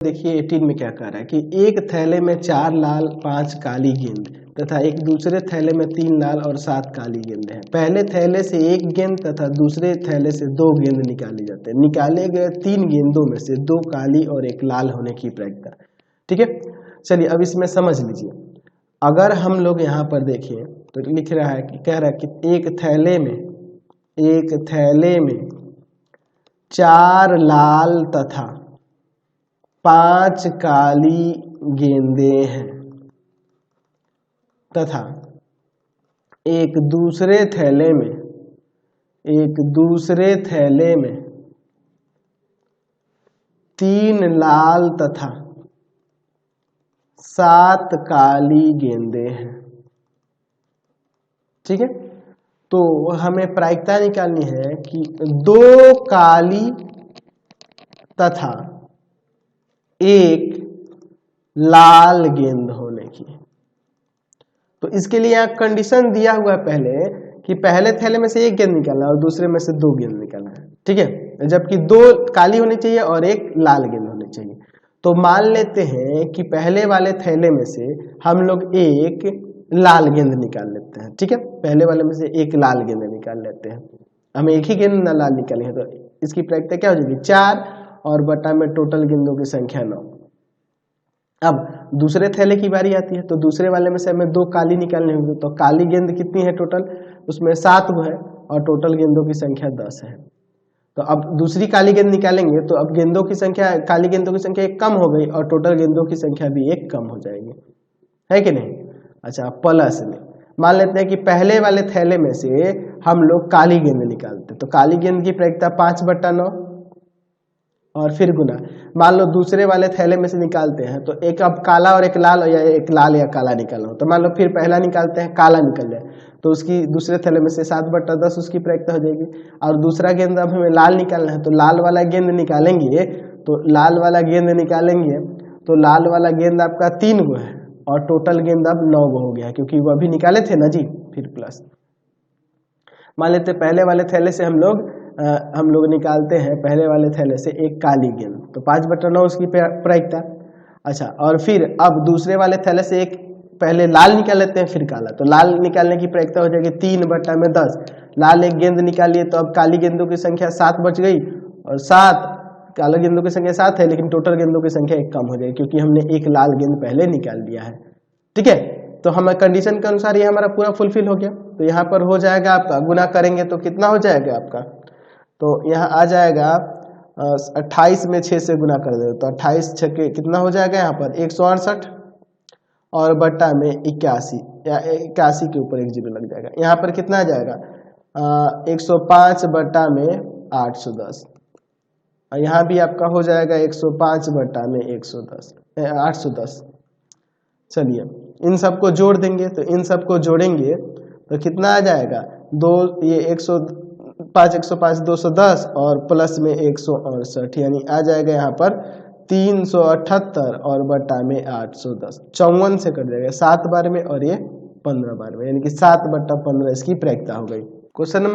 देखिए 18 में क्या कह रहा है कि एक थैले में 4 लाल 5 काली गेंद तथा एक दूसरे थैले में 3 लाल और 7 काली गेंद हैं। पहले थैले से एक गेंद तथा दूसरे थैले से 2 गेंद निकाली जाते हैं। निकाले गए 3 गेंदों में से 2 काली और एक लाल होने की प्रायिकता। ठीक है, चलिए अब इसमें समझ लीजिए। अगर हम लोग यहाँ पर देखें तो लिख रहा है कि कह रहा है कि एक थैले में 4 लाल तथा 5 काली गेंदें हैं तथा एक दूसरे थैले में 3 लाल तथा 7 काली गेंदें हैं। ठीक है, तो हमें प्रायिकता निकालनी है कि 2 काली तथा 1 लाल गेंद होने की। तो इसके लिए यहाँ कंडीशन दिया हुआ है पहले कि पहले थैले में से एक गेंद निकालना है और दूसरे में से 2 गेंद निकालना है। ठीक है, जबकि 2 काली होनी चाहिए और 1 लाल गेंद होनी चाहिए। तो मान लेते हैं कि पहले वाले थैले में से हम लोग एक लाल गेंद निकाल लेते हैं। ठीक है, पहले वाले में से एक लाल गेंद निकाल लेते हैं। हमें एक ही गेंद लाल निकाली है, तो इसकी प्रायिकता क्या हो जाएगी 4 और बटा में टोटल गेंदों की संख्या 9। अब दूसरे थैले की बारी आती है, तो दूसरे वाले में से हमें 2 काली निकालनी होगी। तो काली गेंद कितनी है टोटल, उसमें 7 गो है और टोटल गेंदों की संख्या 10 है। तो अब दूसरी काली गेंद निकालेंगे तो अब गेंदों की संख्या, काली गेंदों की संख्या 1 कम हो गई और टोटल गेंदों की संख्या भी 1 कम हो जाएगी, है कि नहीं। अच्छा, प्लस में मान लेते हैं कि पहले वाले थैले में से हम लोग काली गेंद निकालते हैं, तो काली गेंद की प्रायिकता 5/9 और फिर गुना। मान लो दूसरे वाले थैले में से निकालते हैं तो एक अब काला और एक लाल, या एक लाल या काला निकालना हो, तो मान लो फिर पहला निकालते हैं काला निकल जाए तो उसकी दूसरे थैले में से 7/10 उसकी प्रायिकता हो जाएगी। और दूसरा गेंद अब हमें लाल निकालना है, तो लाल वाला गेंद निकालेंगे तो लाल वाला गेंद आपका 3 गो है और टोटल गेंद अब 9 गो हो गया है, क्योंकि वो अभी निकाले थे ना जी। फिर प्लस मान लेते पहले वाले थैले से हम लोग निकालते हैं पहले वाले थैले से एक काली गेंद, तो 5/9 उसकी प्रायिकता। अच्छा, और फिर अब दूसरे वाले थैले से एक पहले लाल निकाल लेते हैं फिर काला, तो लाल निकालने की प्रायिकता हो जाएगी 3/10। लाल एक गेंद निकालिए तो अब काली गेंदों की संख्या 7 बच गई और 7 काला गेंदों की संख्या 7 है, लेकिन टोटल गेंदों की संख्या 1 कम हो जाएगी क्योंकि हमने एक लाल गेंद पहले निकाल दिया है। ठीक है, तो हमें कंडीशन के अनुसार ये हमारा पूरा फुलफिल हो गया। तो यहाँ पर हो जाएगा आपका, गुना करेंगे तो कितना हो जाएगा आपका, तो यहाँ आ जाएगा 28 में 6 से गुना कर दे तो 28 छक्के कितना हो जाएगा यहाँ पर 168 और बट्टा में 81, या 81 के ऊपर 1 0 लग जाएगा। यहाँ पर कितना आ जाएगा 105 बट्टा में 810, और यहाँ भी आपका हो जाएगा 105 बट्टा में 810। चलिए इन सबको जोड़ देंगे, तो इन सबको जोड़ेंगे तो कितना आ जाएगा 105 210 और प्लस में 168, यानी आ जाएगा यहाँ पर 378 और बटा में 810। 54 से कट जाएगा 7 बार में और ये 15 बार में, यानी कि 7/15 इसकी प्रायिकता हो गई। Question number